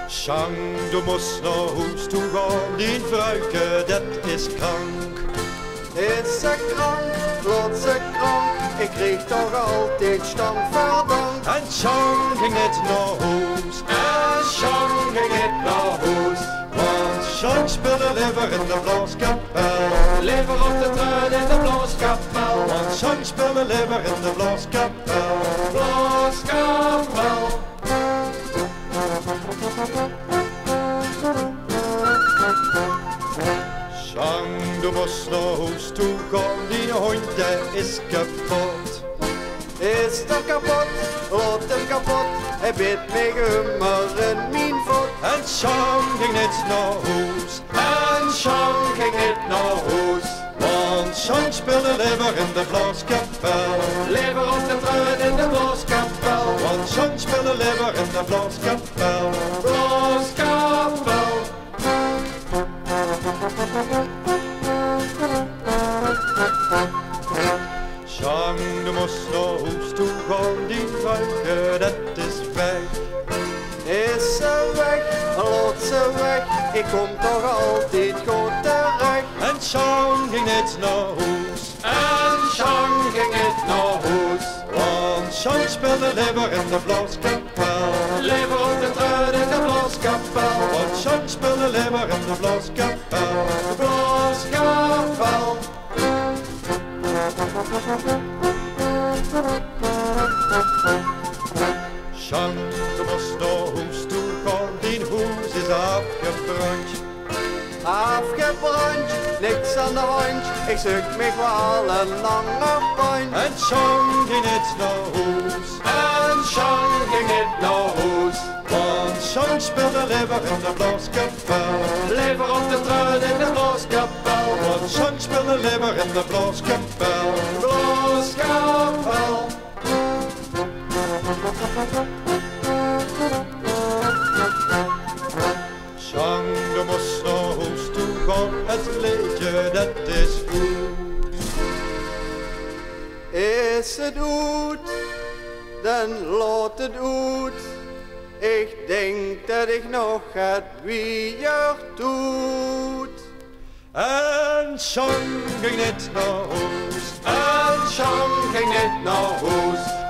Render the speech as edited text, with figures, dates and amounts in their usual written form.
Sjang, du moest naar huis toe gaan, die vrouwke, dat is krank. Is ze krank, wordt ze krank, ik kreeg toch altijd stank verdank. En Sjang ging het naar huis, en Sjang ging het naar huis. Want Sjang speelde liever in de blaaskapel, Liever op de trein in de blaaskapel. want Sjang speelde liever in de blaaskapel. Blaaskapel. Sjang, du moest naar huis toe gaan, die hond is kapot. Is er kapot, laat hem kapot, hij beet mij gemmer in mijn voet. En Sjang ging niet naar huis, en Sjang ging niet naar huis. Want Sjang speelde liever in de blaaskapel, Liever op de trein in de blaaskapel. want Sjang speelde liever in de blaaskapel. Blaaskapel. Sjang, du moest naar huis toe gaan, die vrouwke, dat is weg. Is ze weg, laat ze weg, ik kom toch altijd goed terecht. En Sjang ging niet naar huis, En Sjang ging het naar huis. want Sjang speelde liever in de blaaskapel, Liever op de trein in de blaaskapel. want Sjang speelde liever in de blaaskapel. Blaaskapel. Sjang, du moest naar huis toe gaan, die huis is afgebrand. Afgebrand, niks aan de hand, ik zoek me wel een lange pijn. En Sjang ging niet naar huis, En Sjang ging het naar huis. want Sjang speelde liever in de blaaskapel, Liever op de trein in de blaaskapel. want Sjang speelde liever in de blaaskapel. Blaaskapel. Sjang, du moest naar huis toe gaan, het liedje dat is goed. Is het goed, dan laat het uit. Ik denk dat ik nog het weer doet. En Sjang ging niet naar huis, En Sjang ging het naar huis.